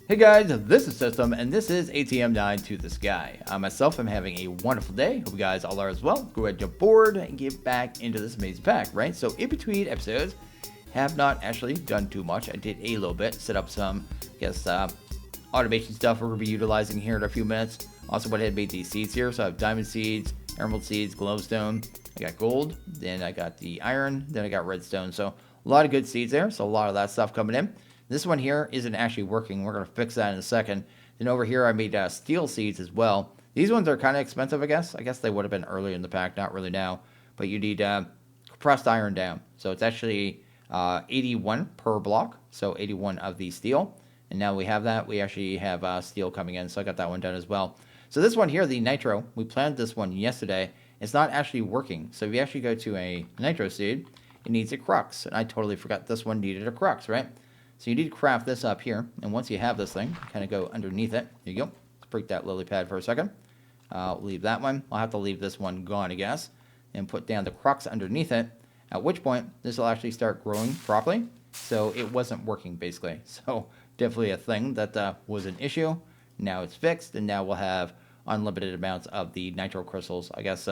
Hey guys, this is System, and this is ATM 9 to the Sky. I myself am having a wonderful day. Hope you guys all are as well. Go ahead, jump board, and get back into this amazing pack, right? So in between episodes, have not actually done too much. I did a little bit, set up some, automation stuff we're going to be utilizing here in a few minutes. Also went ahead and made these seeds here. So I have diamond seeds, emerald seeds, glowstone. I got gold, then I got the iron, then I got redstone. So a lot of good seeds there. So a lot of that stuff coming in. This one here isn't actually working. We're going to fix that in a second. Then over here, I made steel seeds as well. These ones are kind of expensive, I guess. I guess they would have been earlier in the pack, not really now. But you need compressed iron down. So it's actually 81 per block. So 81 of the steel. And now we have that. We actually have steel coming in. So I got that one done as well. So this one here, the nitro, we planned this one yesterday. It's not actually working. So if you actually go to a nitro seed, it needs a crux. And I totally forgot this one needed a crux, right? So you need to craft this up here, and once you have this thing, kind of go underneath it. There you go. Let's break that lily pad for a second. Leave that one. I'll have to leave this one gone, I guess, and put down the crux underneath it, at which point this will actually start growing properly. So it wasn't working, basically. So definitely a thing that was an issue. Now it's fixed, and now we'll have unlimited amounts of the nitro crystals, I guess,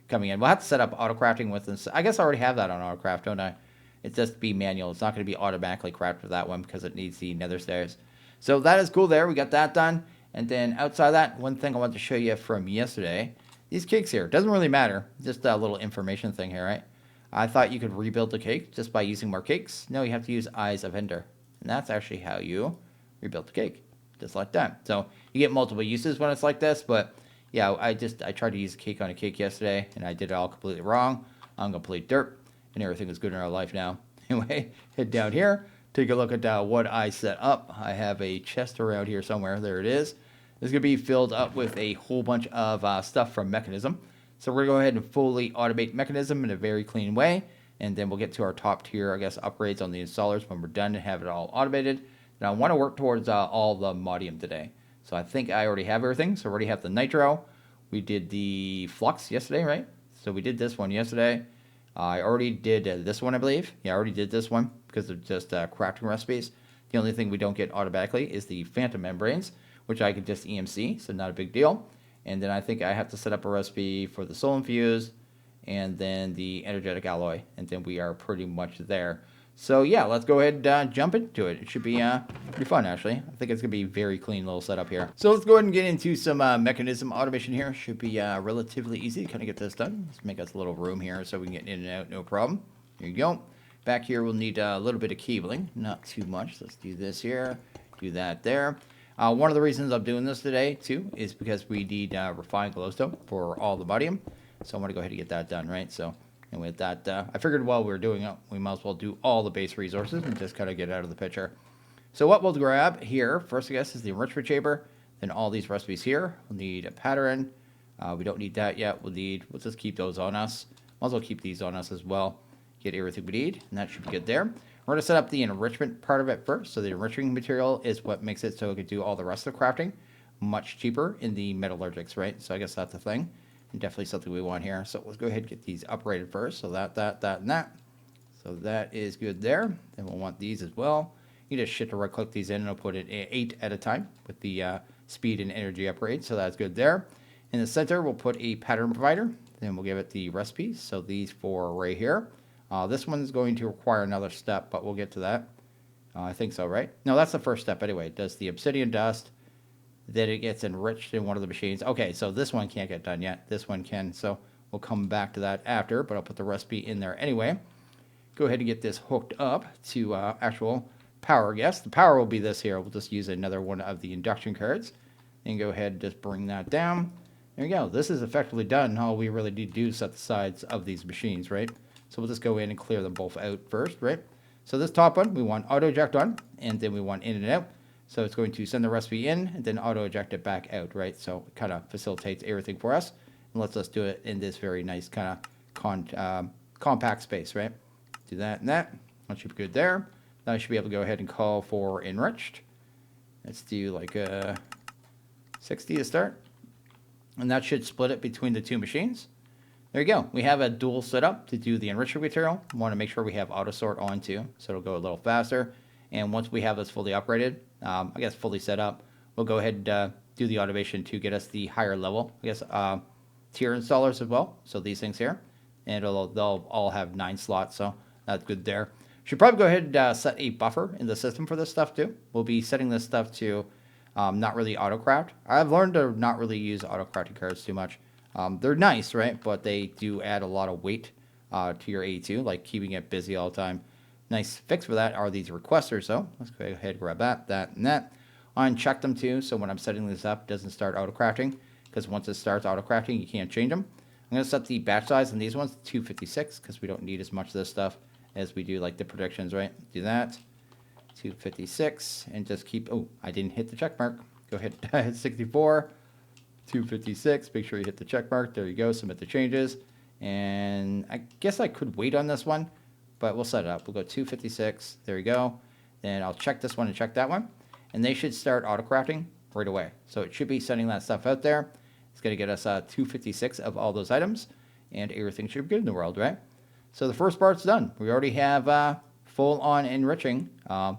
coming in. We'll have to set up auto-crafting with this. I guess I already have that on auto-craft, don't I? It's just be manual. It's not going to be automatically crafted for that one because it needs the nether stairs. So that is cool there. We got that done. And then outside of that, one thing I wanted to show you from yesterday, these cakes here. Doesn't really matter. Just a little information thing here, right? I thought you could rebuild the cake just by using more cakes. No, you have to use Eyes of Ender. And that's actually how you rebuild the cake. Just like that. So you get multiple uses when it's like this. But yeah, I tried to use a cake on a cake yesterday, and I did it all completely wrong. I'm complete dirt. And everything is good in our life now. Anyway, head down here, take a look at what I set up. I have a chest around here somewhere. There it is. It's going to be filled up with a whole bunch of stuff from Mekanism. So we're going to go ahead and fully automate Mekanism in a very clean way. And then we'll get to our top tier, I guess, upgrades on the installers when we're done and have it all automated. And I want to work towards all-the-modium today. So I think I already have everything. So I already have the nitro. We did the flux yesterday, right? So we did this one yesterday. I already did this one, I believe. Yeah, I already did this one because of just crafting recipes. The only thing we don't get automatically is the phantom membranes, which I could just EMC, so not a big deal. And then I think I have to set up a recipe for the Soul-infused and then the energetic alloy, and then we are pretty much there. So yeah, let's go ahead and jump into it. It should be pretty fun, actually. I think it's going to be a very clean little setup here. So let's go ahead and get into some Mekanism automation here. Should be relatively easy to kind of get this done. Let's make us a little room here so we can get in and out, no problem. Here you go. Back here, we'll need a little bit of cabling. Not too much. Let's do this here. Do that there. One of the reasons I'm doing this today, too, is because we need refined glowstone for all-the-modium. So I want to go ahead and get that done, right? So... And with that, I figured while we were doing it, we might as well do all the base resources and just kind of get out of the picture. So what we'll grab here, first I guess, is the enrichment chamber. Then all these recipes here. We'll need a pattern. We don't need that yet. We'll just keep those on us. Might as well keep these on us as well. Get everything we need, and that should be good there. We're going to set up the enrichment part of it first. So the enriching material is what makes it so it can do all the rest of the crafting much cheaper in the metallurgics, right? So I guess that's the thing. Definitely something we want here. So let's go ahead and get these uprated first. So that, and that. So that is good there. Then we'll want these as well. You just shift or right click these in and I'll put it 8 at a time with the speed and energy upgrade. So that's good there. In the center, we'll put a pattern provider. Then we'll give it the recipes. So these 4 right here. This one is going to require another step, but we'll get to that. I think so, right? No, that's the first step anyway. It does the obsidian dust. Then it gets enriched in one of the machines. Okay, so this one can't get done yet. This one can, so we'll come back to that after, but I'll put the recipe in there anyway. Go ahead and get this hooked up to actual power, I guess. The power will be this here. We'll just use another one of the induction cards. Then go ahead and just bring that down. There you go. This is effectively done. All we really need to do is set the sides of these machines, right? So we'll just go in and clear them both out first, right? So this top one, we want auto eject on, and then we want in and out. So it's going to send the recipe in and then auto-eject it back out, right? So it kind of facilitates everything for us and lets us do it in this very nice kind of compact space, right? Do that and that. That should be good there. Now I should be able to go ahead and call for enriched. Let's do like 60 to start. And that should split it between the 2 machines. There you go. We have a dual setup to do the enrichment material. We want to make sure we have auto sort on too, so it'll go a little faster. And once we have this fully upgraded, I guess fully set up, we'll go ahead and do the automation to get us the higher level, I guess, tier installers as well. So these things here, and they'll all have 9 slots, so that's good there. Should probably go ahead and set a buffer in the system for this stuff too. We'll be setting this stuff to not really autocraft. I've learned to not really use autocrafting cards too much. They're nice, right? But they do add a lot of weight to your AE2, like keeping it busy all the time. Nice fix for that are these requesters, so let's go ahead and grab that, and that. Uncheck them too, so when I'm setting this up, it doesn't start autocrafting, because once it starts autocrafting, you can't change them. I'm going to set the batch size on these ones to 256, because we don't need as much of this stuff as we do like the predictions, right? Do that, 256, and just keep, oh, I didn't hit the check mark. Go ahead, hit 64, 256, make sure you hit the check mark. There you go, submit the changes. And I guess I could wait on this one, but we'll set it up. We'll go 256, there you go. Then I'll check this one and check that one. And they should start autocrafting right away. So it should be sending that stuff out there. It's going to get us 256 of all those items, and everything should be good in the world, right? So the first part's done. We already have full-on enriching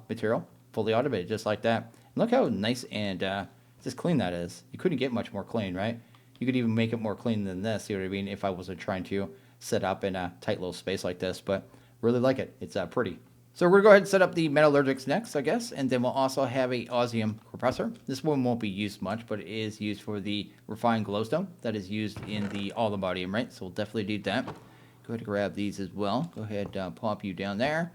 material, fully automated, just like that. And look how nice and just clean that is. You couldn't get much more clean, right? You could even make it more clean than this, you know what I mean, if I wasn't trying to set up in a tight little space like this, but really like it. It's pretty. So we're going to go ahead and set up the Metallurgics next, I guess, and then we'll also have a osmium compressor. This one won't be used much, but it is used for the refined glowstone that is used in the all-the-modium, right? So we'll definitely need that. Go ahead and grab these as well. Go ahead and pop you down there.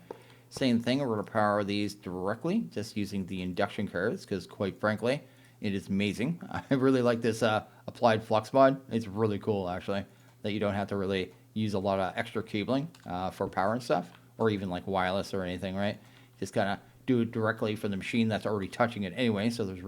Same thing, we're going to power these directly, just using the induction curves, because quite frankly, it is amazing. I really like this applied flux mod. It's really cool, actually, that you don't have to really use a lot of extra cabling for power and stuff, or even like wireless or anything, right? Just kind of do it directly from the machine that's already touching it anyway, so there's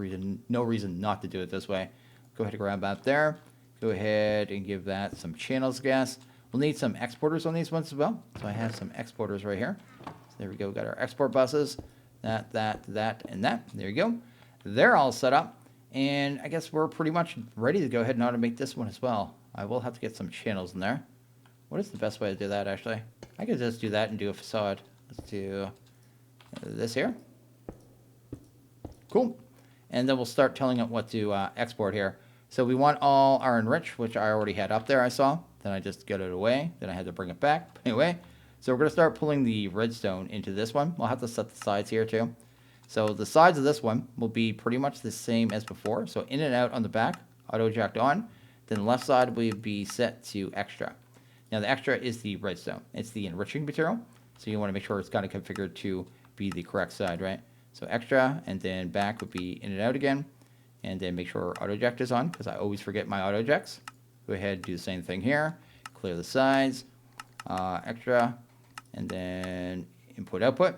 no reason not to do it this way. Go ahead and grab that there. Go ahead and give that some channels gas. We'll need some exporters on these ones as well. So I have some exporters right here. So there we go, got our export buses. That, and that. There you go. They're all set up. And I guess we're pretty much ready to go ahead and automate this one as well. I will have to get some channels in there. What is the best way to do that, actually? I could just do that and do a facade. Let's do this here. Cool. And then we'll start telling it what to export here. So we want all our enrich, which I already had up there, I saw. Then I just got it away. Then I had to bring it back. Anyway, so we're going to start pulling the redstone into this one. We'll have to set the sides here too. So the sides of this one will be pretty much the same as before. So in and out on the back, auto eject on. Then the left side will be set to extra. Now the extra is the redstone. It's the enriching material. So you want to make sure it's got it configured to be the correct side, right? So extra, and then back would be in and out again. And then make sure auto eject is on, because I always forget my auto ejects. Go ahead and do the same thing here. Clear the sides, extra, and then input output.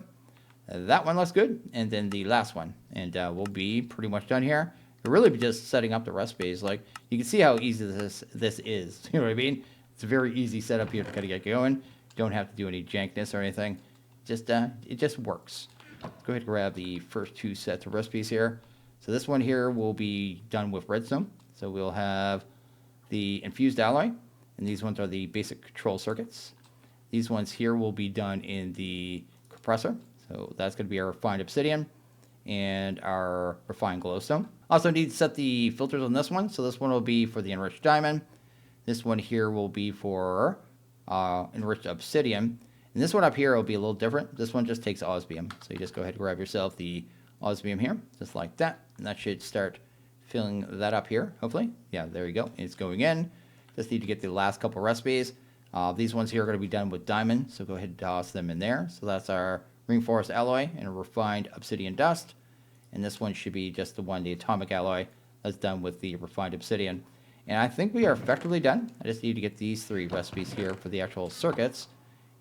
That one looks good. And then the last one. And we'll be pretty much done here. We're really just setting up the recipes. Like, you can see how easy this is. You know what I mean? It's a very easy setup here to kind of get going. You don't have to do any jankness or anything. Just it just works. Let's go ahead and grab the first 2 sets of recipes here. So this one here will be done with redstone. So we'll have the infused alloy, and these ones are the basic control circuits. These ones here will be done in the compressor. So that's going to be our refined obsidian and our refined glowstone. Also need to set the filters on this one. So this one will be for the enriched diamond. This one here will be for enriched obsidian. And this one up here will be a little different. This one just takes osmium. So you just go ahead and grab yourself the osmium here, just like that. And that should start filling that up here, hopefully. Yeah, there you go. It's going in. Just need to get the last couple recipes. These ones here are going to be done with diamond, so go ahead and toss them in there. So that's our reinforced alloy and a refined obsidian dust. And this one should be just the one, the atomic alloy, that's done with the refined obsidian. And I think we are effectively done. I just need to get these 3 recipes here for the actual circuits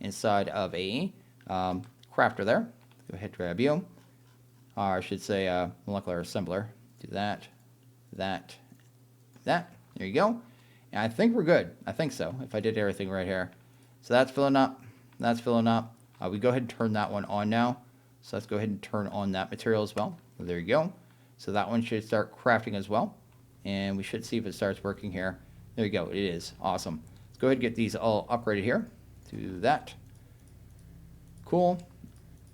inside of a crafter there. Go ahead and grab you. I should say molecular assembler. Do that, that, that. There you go. And I think we're good. I think so, if I did everything right here. So that's filling up. That's filling up. We go ahead and turn that one on now. So let's go ahead and turn on that material as well. So there you go. So that one should start crafting as well. And we should see if it starts working here. There you go. It is. Awesome. Let's go ahead and get these all upgraded here. Do that. Cool.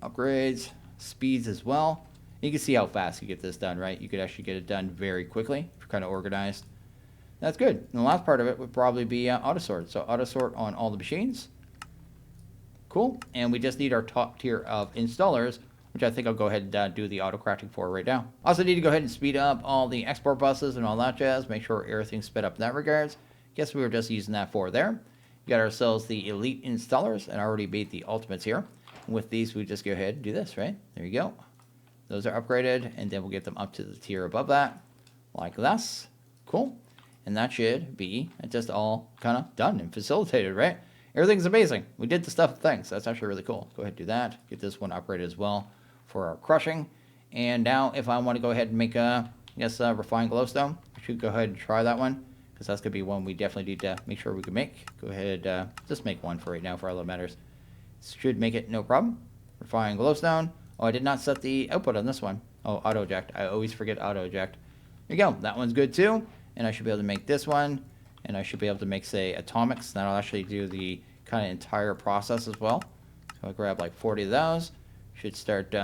Upgrades. speeds as well. You can see how fast you get this done, right? You could actually get it done very quickly if you're kind of organized. That's good. And the last part of it would probably be auto sort. So auto sort on all the machines. Cool. And we just need our top tier of installers, which I think I'll go ahead and do the auto crafting for right now. Also need to go ahead and speed up all the export buses and all that jazz. Make sure everything's sped up in that regards. Guess we were just using that for there. We got ourselves the elite installers and I already made the ultimates here. And with these, we just go ahead and do this, right? There you go. Those are upgraded, and then we'll get them up to the tier above that, like this. Cool. And that should be just all kind of done and facilitated, right? Everything's amazing. We did the stuff with things. That's actually really cool. Go ahead and do that. Get this one upgraded as well for our crushing. And now if I want to go ahead and make a, refined glowstone, I should go ahead and try that one, because that's going to be one we definitely need to make sure we can make. Go ahead, just make one for right now for all that matters. Should make it no problem. Refined glowstone. Oh, I did not set the output on this one. Oh, auto eject. I always forget auto eject. There you go. That one's good too. And I should be able to make this one. And I should be able to make, say, atomics. That'll actually do the kind of entire process as well. So I'll grab like 40 of those. Should start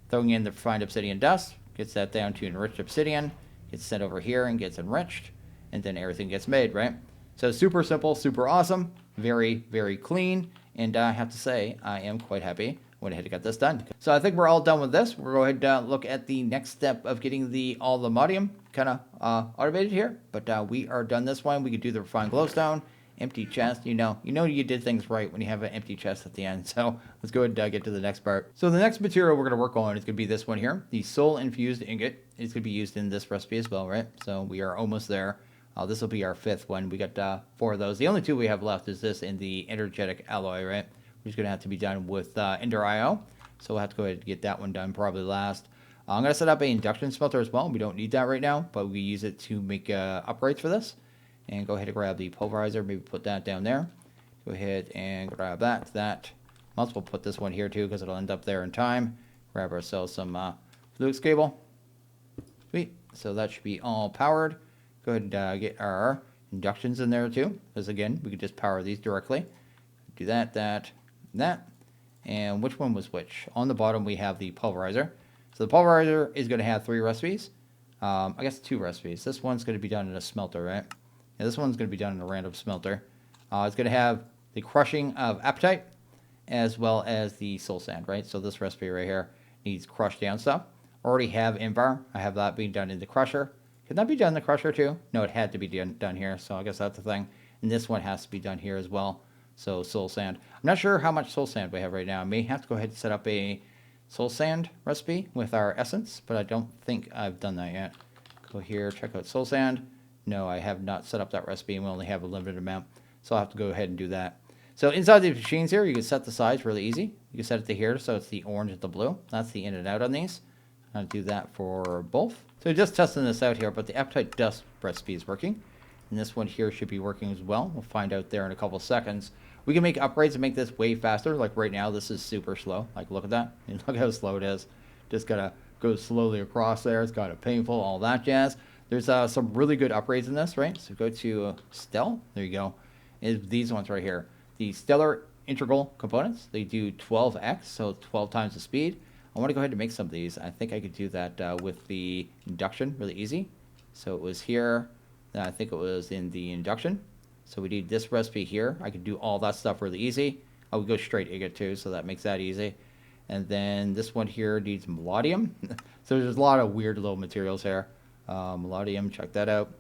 throwing in the refined obsidian dust. Gets that down to enriched obsidian. Gets sent over here and gets enriched. And then everything gets made, right? So super simple, super awesome. Very, very clean. And I have to say, I am quite happy. Went ahead and got this done. So I think we're all done with this. We'll go ahead and look at the next step of getting the all-the-modium kind of automated here. But we are done this one. We could do the refined glowstone, empty chest. You know you did things right when you have an empty chest at the end. So let's go ahead and get to the next part. So the next material we're going to work on is going to be this one here, the Soul-infused ingot. It's going to be used in this recipe as well, right? So we are almost there. This will be our 5th one. We got 4 of those. The only 2 we have left is this and the energetic alloy, right? Which is going to have to be done with EnderIO. So we'll have to go ahead and get that one done probably last. I'm going to set up an induction smelter as well. We don't need that right now, but we use it to make upgrades for this. And go ahead and grab the pulverizer. Maybe put that down there. Go ahead and grab that. Might as well put this one here too, because it'll end up there in time. Grab ourselves some flux cable. Sweet. So that should be all powered. Go ahead and get our inductions in there too, because again, we could just power these directly. Do that. And which one was which? On the bottom we have the pulverizer. So the pulverizer is going to have 3 recipes. I guess 2 recipes. This one's going to be done in a smelter, right? Yeah, this one's going to be done in a random smelter. It's going to have the crushing of apatite as well as the soul sand, right? So this recipe right here needs crushed down stuff. Already have Invar. I have that being done in the crusher. Can that be done in the crusher too? No, it had to be done here. So I guess that's the thing. And this one has to be done here as well. So soul sand. I'm not sure how much soul sand we have right now. I may have to go ahead and set up a soul sand recipe with our essence, but I don't think I've done that yet. Go here, check out soul sand. No, I have not set up that recipe, and we only have a limited amount. So I'll have to go ahead and do that. So inside these machines here, you can set the size really easy. You can set it to here, so it's the orange and the blue. That's the in and out on these. I'll do that for both. So just testing this out here, but the apatite dust recipe is working. And this one here should be working as well. We'll find out there in a couple seconds. We can make upgrades and make this way faster. Like right now, this is super slow. Like look at that. And look how slow it is. Just gotta go slowly across there. It's kind of painful, all that jazz. There's some really good upgrades in this, right? So go to Stel. There you go. Is these ones right here. The stellar integral components. They do 12x, so 12 times the speed. I want to go ahead and make some of these. I think I could do that with the induction really easy. So it was here. I think it was in the induction. So we need this recipe here. I could do all that stuff really easy. I would go straight ingot too, so that makes that easy. And then this one here needs Metallurgic. So there's a lot of weird little materials here. Metallurgic, check that out.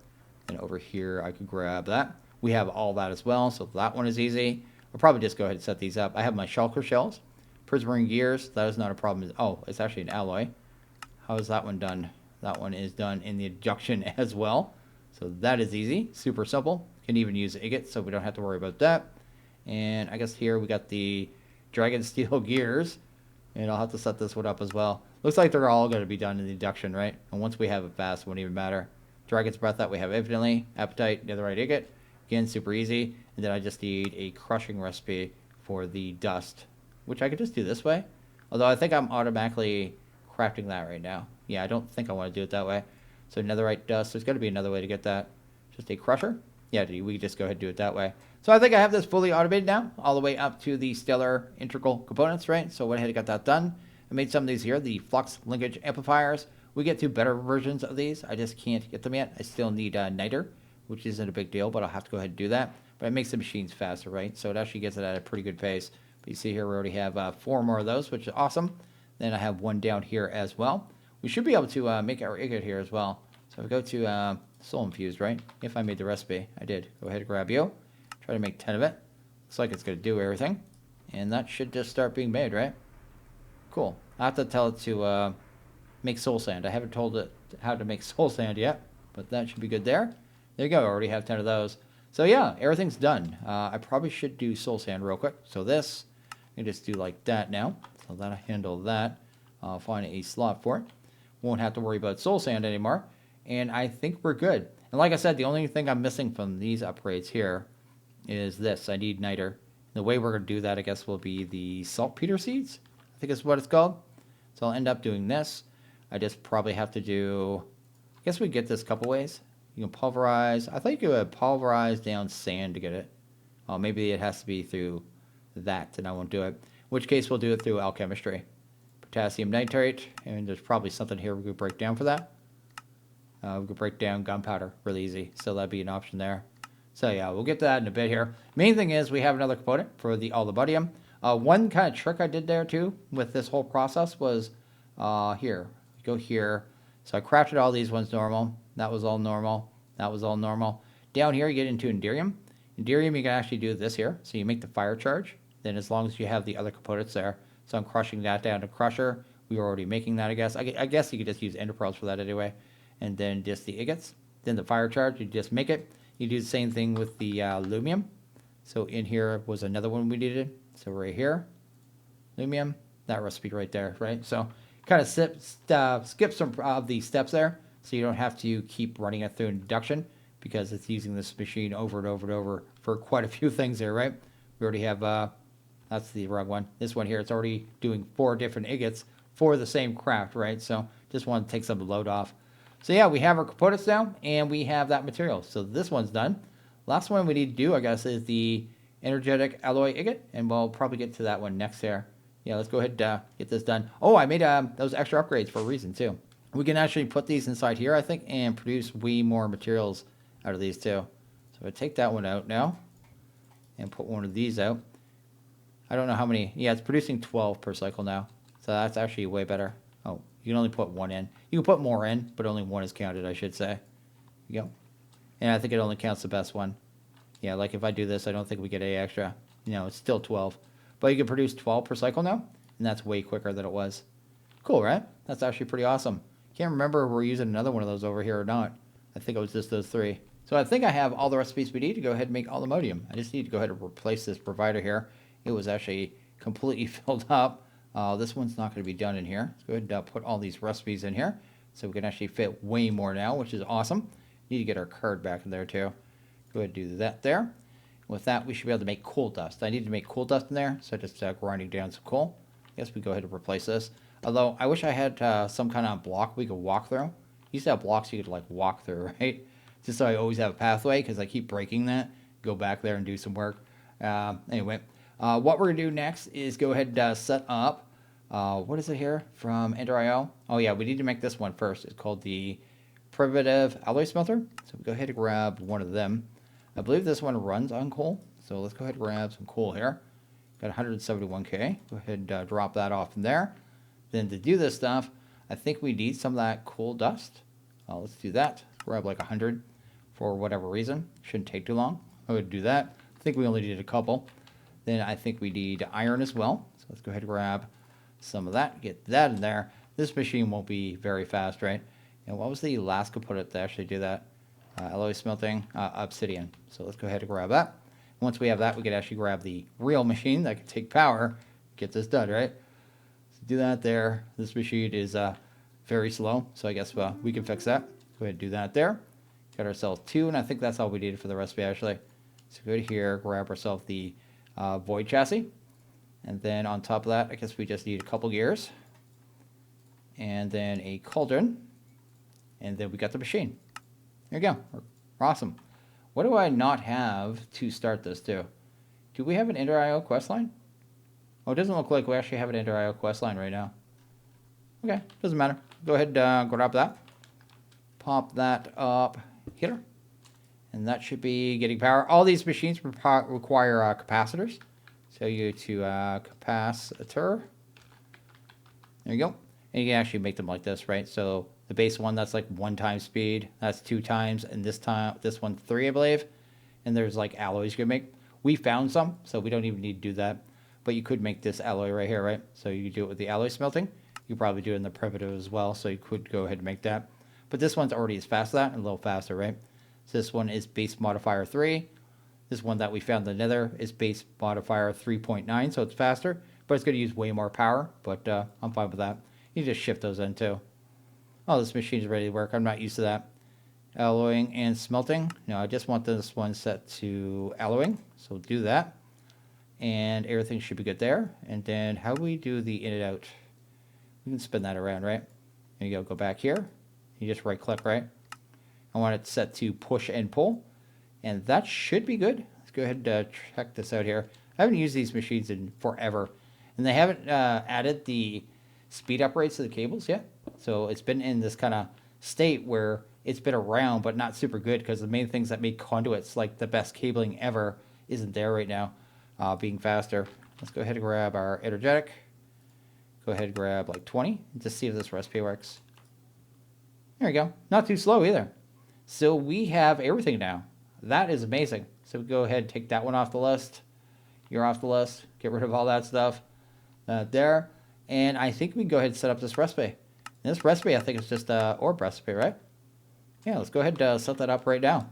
And over here, I could grab that. We have all that as well, so that one is easy. I'll probably just go ahead and set these up. I have my shulker shells. Prismarine gears, that is not a problem. Oh, it's actually an alloy. How is that one done? That one is done in the induction as well. So that is easy, super simple. Can even use ingot, so we don't have to worry about that. And I guess here we got the dragon steel gears. And I'll have to set this one up as well. Looks like they're all going to be done in the induction, right? And once we have it fast, it won't even matter. Dragon's breath that we have infinitely. Apatite, netherite ingot. Again, super easy. And then I just need a crushing recipe for the dust, which I could just do this way. Although I think I'm automatically crafting that right now. Yeah, I don't think I want to do it that way. So netherite dust, there's got to be another way to get that. Just a crusher. Yeah, we could just go ahead and do it that way. So I think I have this fully automated now, all the way up to the stellar integral components, right? So I went ahead and got that done. I made some of these here, the flux linkage amplifiers. We get to better versions of these. I just can't get them yet. I still need niter, which isn't a big deal, but I'll have to go ahead and do that. But it makes the machines faster, right? So it actually gets it at a pretty good pace. But you see here we already have 4 more of those, which is awesome. Then I have 1 down here as well. We should be able to make our ingot here as well. So we go to Soul-infused, right? If I made the recipe, I did. Go ahead and grab you. Try to make 10 of it. Looks like it's going to do everything. And that should just start being made, right? Cool. I have to tell it to make soul sand. I haven't told it how to make soul sand yet, but that should be good there. There you go. I already have 10 of those. So yeah, everything's done. I probably should do soul sand real quick. So this, I can just do like that now. So that'll handle that. I'll find a slot for it. Won't have to worry about soul sand anymore. And I think we're good. And like I said, the only thing I'm missing from these upgrades here is this. I need niter. The way we're going to do that, I guess, will be the saltpeter seeds. I think is what it's called. So I'll end up doing this. I just probably have to do, I guess we get this a couple ways. You can pulverize. I thought you could pulverize down sand to get it. Oh, maybe it has to be through that, and I won't do it. In which case, we'll do it through alchemistry. Potassium nitrate, and there's probably something here we could break down for that. We could break down gunpowder really easy, so that'd be an option there. So yeah, we'll get to that in a bit here. Main thing is we have another component for the all-the-modium. One kind of trick I did there too with this whole process was here. Go here. So I crafted all these ones normal. That was all normal. That was all normal. Down here you get into EnderIO. EnderIO you can actually do this here. So you make the fire charge. Then as long as you have the other components there. So I'm crushing that down to crusher. We were already making that, I guess. I guess you could just use ender pearls for that anyway. And then just the ingots. Then the fire charge, you just make it. You do the same thing with the lumium. So in here was another one we needed. So right here, lumium, that recipe right there, right? So kind of skip some of the steps there, so you don't have to keep running it through induction because it's using this machine over and over and over for quite a few things there, right? We already have, that's the wrong one. This one here, it's already doing 4 different ingots for the same craft, right? So just want to take some load off. So yeah, we have our components now, and we have that material. So this one's done. Last one we need to do, I guess, is the energetic alloy ingot, and we'll probably get to that one next here. Yeah, let's go ahead and get this done. Oh, I made those extra upgrades for a reason, too. We can actually put these inside here, I think, and produce way more materials out of these, too. So I take that one out now and put one of these out. I don't know how many. Yeah, it's producing 12 per cycle now. So that's actually way better. Oh, you can only put 1 in. You can put more in, but only 1 is counted, I should say. There you go. And I think it only counts the best one. Yeah, like if I do this, I don't think we get any extra. No, it's still 12. But you can produce 12 per cycle now, and that's way quicker than it was. Cool, right? That's actually pretty awesome. Can't remember if we're using another one of those over here or not. I think it was just those 3. So I think I have all the recipes we need to go ahead and make all-the-modium. I just need to go ahead and replace this provider here. It was actually completely filled up. This one's not going to be done in here. Let's go ahead and put all these recipes in here so we can actually fit way more now, which is awesome. Need to get our card back in there too. Go ahead and do that there. With that, we should be able to make coal dust. I need to make coal dust in there, so just grinding down some coal. I guess we go ahead and replace this. Although, I wish I had some kind of block we could walk through. Used to have blocks you could like walk through, right? Just so I always have a pathway, because I keep breaking that. Go back there and do some work. Anyway, what we're going to do next is go ahead and set up, what is it here from EnderIO? Oh yeah, we need to make this one first. It's called the Primitive Alloy Smelter. So we go ahead and grab one of them. I believe this one runs on coal. So let's go ahead and grab some coal here. Got 171k. Go ahead and drop that off in there. Then to do this stuff, I think we need some of that coal dust. Let's do that. Grab like 100 for whatever reason. Shouldn't take too long. I would do that. I think we only need a couple. Then I think we need iron as well. So let's go ahead and grab some of that. Get that in there. This machine won't be very fast, right? And what was the last component to actually do that? Alloy smelting, obsidian. So let's go ahead and grab that. Once we have that, we can actually grab the real machine that can take power, get this done, right? So do that there. This machine is very slow, so I guess we can fix that. Go ahead and do that there. Got ourselves 2, and I think that's all we needed for the recipe, actually. So go to here, grab ourselves the void chassis. And then on top of that, I guess we just need a couple gears. And then a cauldron. And then we got the machine. There you go. We're awesome. What do I not have to start this too? Do we have an EnderIO quest line? Oh, it doesn't look like we actually have an EnderIO quest line right now. Okay, doesn't matter. Go ahead, grab that. Pop that up here. And that should be getting power. All these machines require capacitors. So you go to capacitor. There you go. And you can actually make them like this, right? So the base one, that's like 1 time speed. That's 2 times. And this one 3, I believe. And there's like alloys you can make. We found some, so we don't even need to do that. But you could make this alloy right here, right? So you do it with the alloy smelting. You probably do it in the primitive as well. So you could go ahead and make that. But this one's already as fast as that and a little faster, right? So this one is base modifier 3. This one that we found in the nether is base modifier 3.9, so it's faster. But it's going to use way more power, but I'm fine with that. You just shift those in too. Oh, this machine's ready to work. I'm not used to that. Alloying and smelting. No, I just want this one set to alloying, so we'll do that. And everything should be good there. And then how do we do the in and out? We can spin that around, right? There you go. Go back here. You just right click, right? I want it set to push and pull. And that should be good. Let's go ahead and check this out here. I haven't used these machines in forever. And they haven't added the speed upgrades to the cables yet. So it's been in this kind of state where it's been around, but not super good, because the main things that make conduits like the best cabling ever isn't there right now, being faster. Let's go ahead and grab our energetic. Go ahead and grab like 20 and just see if this recipe works. There we go. Not too slow either. So we have everything now. That is amazing. So we go ahead and take that one off the list. You're off the list. Get rid of all that stuff there. And I think we can go ahead and set up this recipe. And this recipe, I think, is just a orb recipe, right? Yeah, let's go ahead and set that up right now.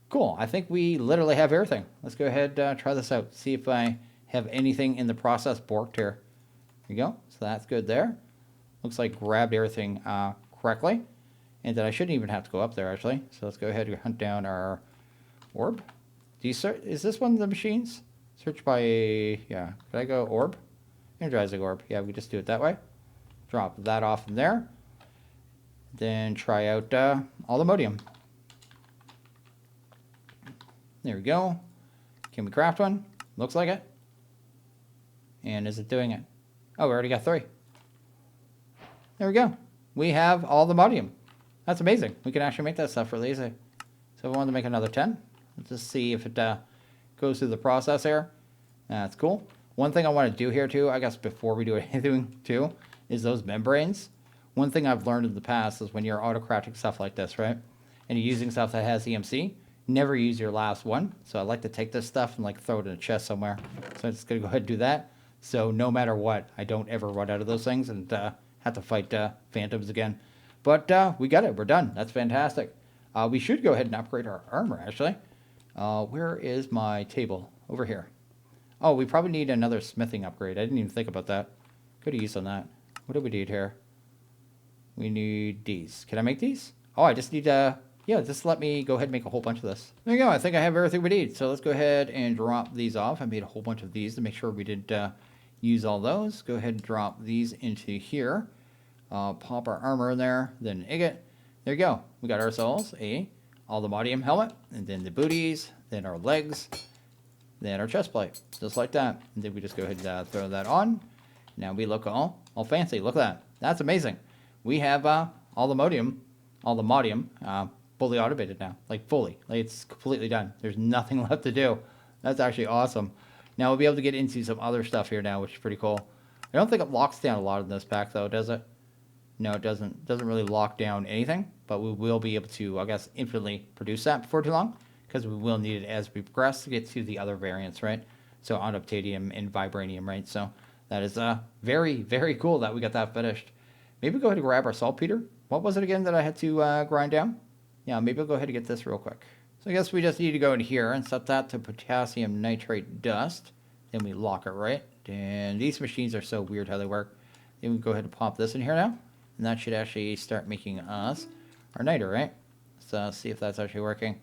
Cool. I think we literally have everything. Let's go ahead and try this out. See if I have anything in the process borked here. There you go. So that's good there. Looks like grabbed everything correctly. And then I shouldn't even have to go up there, actually. So let's go ahead and hunt down our orb. Do you search? Is this one of the machines? Search by, yeah. Could I go orb? Energizing orb. Yeah, we just do it that way. Drop that off in there. Then try out all-the-modium. There we go. Can we craft one? Looks like it. And is it doing it? Oh, we already got 3. There we go. We have all-the-modium. That's amazing. We can actually make that stuff really easy. So we want to make another 10. Let's just see if it goes through the process here. That's cool. One thing I want to do here too, I guess before we do anything too, is those membranes. One thing I've learned in the past is when you're autocrafting stuff like this, right? And you're using stuff that has EMC, never use your last one. So I like to take this stuff and like throw it in a chest somewhere. So I'm just going to go ahead and do that. So no matter what, I don't ever run out of those things and have to fight phantoms again. But we got it. We're done. That's fantastic. We should go ahead and upgrade our armor, actually. Where is my table? Over here. Oh, we probably need another smithing upgrade. I didn't even think about that. Could have used on that. What do we need here? We need these. Can I make these? Oh, I just need yeah, just let me go ahead and make a whole bunch of this. There you go. I think I have everything we need. So let's go ahead and drop these off. I made a whole bunch of these to make sure we didn't use all those. Go ahead and drop these into here. Pop our armor in there, then ingot. There you go. We got ourselves a all-the-modium helmet, and then the booties, then our legs, then our chest plate, just like that. And then we just go ahead and throw that on. Now we look all fancy. Look at that. That's amazing. We have all-the-modium, fully automated now, like fully. Like it's completely done. There's nothing left to do. That's actually awesome. Now we'll be able to get into some other stuff here now, which is pretty cool. I don't think it locks down a lot in this pack though, does it? No, it doesn't. It doesn't really lock down anything, but we will be able to, I guess, infinitely produce that before too long, because we will need it as we progress to get to the other variants, right? So Allthemodium and Vibranium, right? So that is very, very cool that we got that finished. Maybe go ahead and grab our saltpeter. What was it again that I had to grind down? Yeah, maybe I'll go ahead and get this real quick. So I guess we just need to go in here and set that to potassium nitrate dust. Then we lock it, right? And these machines are so weird how they work. Then we go ahead and pop this in here now. And that should actually start making us our niter, right? So let's see if that's actually working.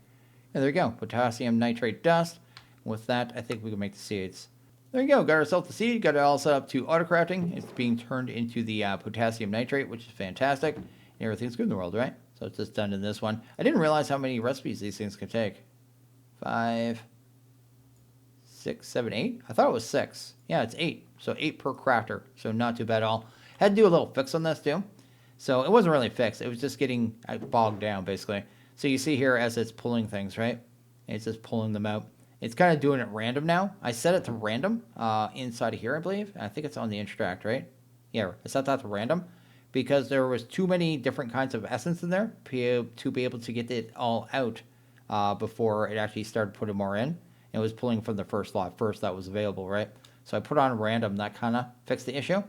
Yeah, there you go. Potassium nitrate dust. With that, I think we can make the seeds. There you go. Got ourselves the seed. Got it all set up to autocrafting. It's being turned into the potassium nitrate, which is fantastic. And everything's good in the world, right? So it's just done in this one. I didn't realize how many recipes these things could take. 5, 6, 7, 8. I thought it was 6. Yeah, it's 8. So 8 per crafter. So not too bad at all. Had to do a little fix on this too. So it wasn't really fixed. It was just getting bogged down, basically. So you see here as it's pulling things, right? It's just pulling them out. It's kind of doing it random now. I set it to random inside of here, I believe. I think it's on the extract, right? Yeah, I set that to random because there was too many different kinds of essence in there to be able to get it all out before it actually started putting more in. It was pulling from the first lot first that was available, right? So I put on random. That kind of fixed the issue.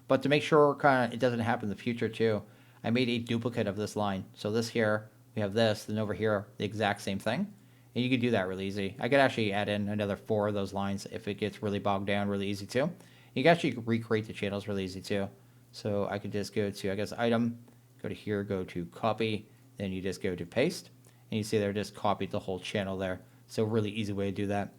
But to make sure kind of it doesn't happen in the future too, I made a duplicate of this line. So this here, we have this, then over here, the exact same thing. And you can do that really easy. I could actually add in another 4 of those lines if it gets really bogged down really easy too. You can actually recreate the channels really easy too. So I could just go to, I guess, item, go to here, go to copy, then you just go to paste. And you see there just copied the whole channel there. So really easy way to do that.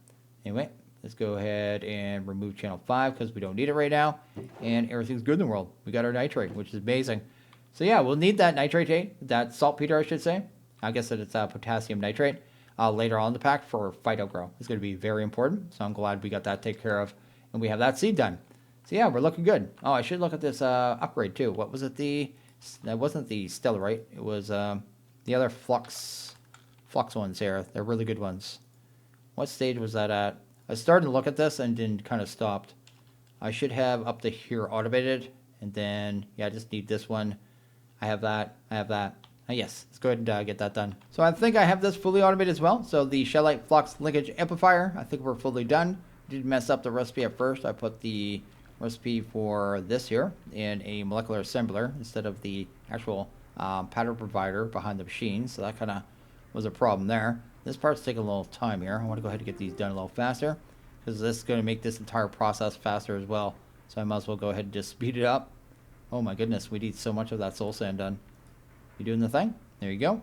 Anyway, let's go ahead and remove channel 5 because we don't need it right now. And everything's good in the world. We got our nitrate, which is amazing. So yeah, we'll need that nitrate, that saltpeter, I should say. I guess that it's potassium nitrate later on in the pack for phyto grow. It's going to be very important. So I'm glad we got that taken care of. And we have that seed done. So yeah, we're looking good. Oh, I should look at this upgrade too. What was it? That wasn't the Stellarite. It was the other flux ones here. They're really good ones. What stage was that at? I started to look at this and then kind of stopped. I should have up to here automated. And then, yeah, I just need this one. I have that. I have that. Yes, let's go ahead and get that done. So I think I have this fully automated as well. So the Shellite Flux Linkage Amplifier, I think we're fully done. Did mess up the recipe at first. I put the recipe for this here in a molecular assembler instead of the actual pattern provider behind the machine. So that kind of was a problem there. This part's taking a little time here. I want to go ahead and get these done a little faster because this is going to make this entire process faster as well. So I might as well go ahead and just speed it up. Oh my goodness, we need so much of that soul sand done. You doing the thing? There you go.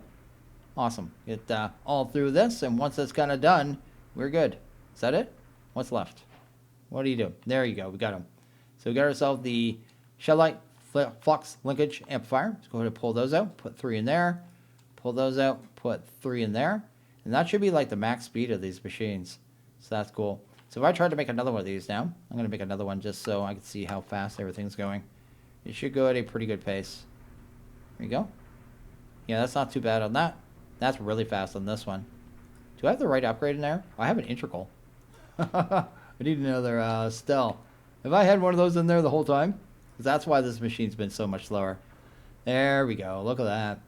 Awesome. Get all through this, and once it's kind of done, we're good. Is that it? What's left? What do you do? There you go. We got them. So we got ourselves the Shellite Flux Linkage Amplifier. Let's go ahead and pull those out. Put 3 in there. Pull those out. Put 3 in there. And that should be like the max speed of these machines. So that's cool. So if I try to make another one of these now, I'm going to make another one just so I can see how fast everything's going. It should go at a pretty good pace. There you go. Yeah, that's not too bad on that. That's really fast on this one. Do I have the right upgrade in there? Oh, I have an integral. I need another Stell. Have I had one of those in there the whole time? Because that's why this machine's been so much slower. There we go. Look at that.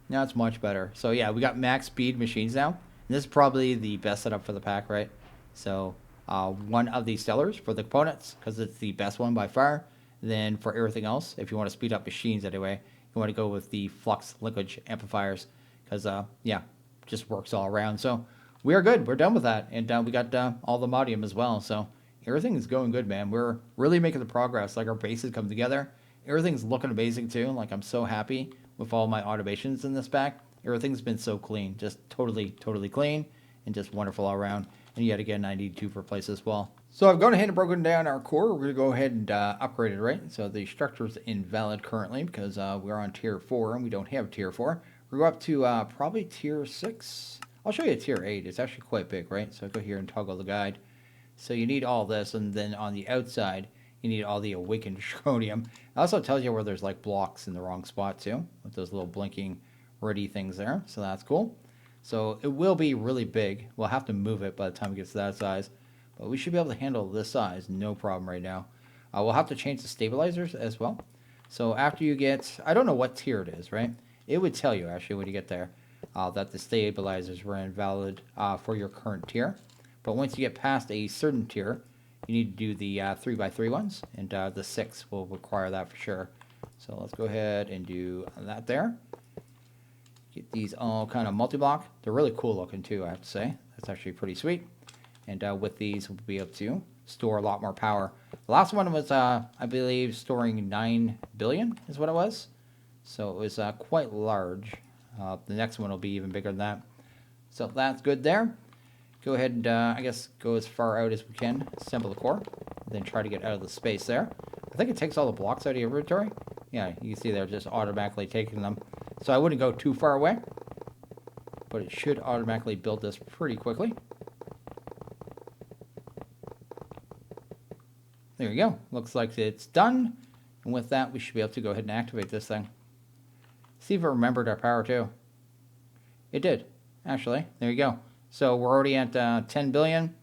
Now it's much better. So yeah, we got max speed machines now. And this is probably the best setup for the pack, right? So one of these Stellars for the components, because it's the best one by far. Then for everything else, if you want to speed up machines anyway, you want to go with the Flux Linkage Amplifiers. Because, yeah, just works all around. So we are good. We're done with that. And we got all-the-modium as well. So everything is going good, man. We're really making the progress. Like, our bases come together. Everything's looking amazing, too. Like, I'm so happy with all my automations in this pack. Everything's been so clean. Just totally, totally clean. And just wonderful all around. And yet again, I need to replace as well. So I've gone ahead and broken down our core. We're going to go ahead and upgrade it, right? So the structure is invalid currently because we're on tier 4 and we don't have tier 4. We'll go up to probably tier 6. I'll show you tier 8. It's actually quite big, right? So go here and toggle the guide. So you need all this, and then on the outside, you need all the awakened chromium. It also tells you where there's like blocks in the wrong spot too, with those little blinking ready things there. So that's cool. So it will be really big. We'll have to move it by the time it gets to that size. But we should be able to handle this size, no problem right now. We'll have to change the stabilizers as well. So after you get, I don't know what tier it is, right? It would tell you actually when you get there that the stabilizers were invalid for your current tier. But once you get past a certain tier, you need to do the 3x3 ones, and the 6 will require that for sure. So let's go ahead and do that there. Get these all kind of multi-block. They're really cool looking too, I have to say. That's actually pretty sweet. And with these, we'll be able to store a lot more power. The last one was, I believe, storing 9 billion is what it was. So it was quite large. The next one will be even bigger than that. So that's good there. Go ahead and, I guess, go as far out as we can. Assemble the core. Then try to get out of the space there. I think it takes all the blocks out of your inventory. Yeah, you can see they're just automatically taking them. So I wouldn't go too far away. But it should automatically build this pretty quickly. There you go. Looks like it's done. And with that, we should be able to go ahead and activate this thing. See if it remembered our power too. It did, actually. There you go. So we're already at 10 billion.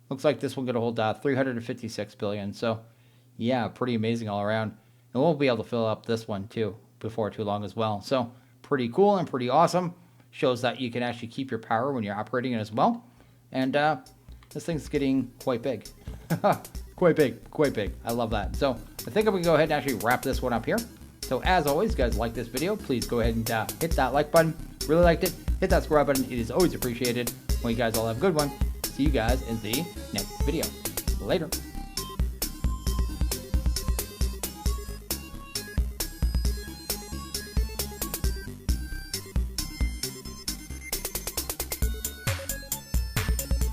Looks like this one could hold 356 billion. So yeah, pretty amazing all around. And we'll be able to fill up this one too before too long as well. So pretty cool and pretty awesome. Shows that you can actually keep your power when you're operating it as well. And this thing's getting quite big. Quite big, quite big. I love that. So I think I'm going to go ahead and actually wrap this one up here. So as always, guys, like this video, please go ahead and hit that like button. Really liked it. Hit that subscribe button. It is always appreciated. Well, you guys all have a good one. See you guys in the next video. Later.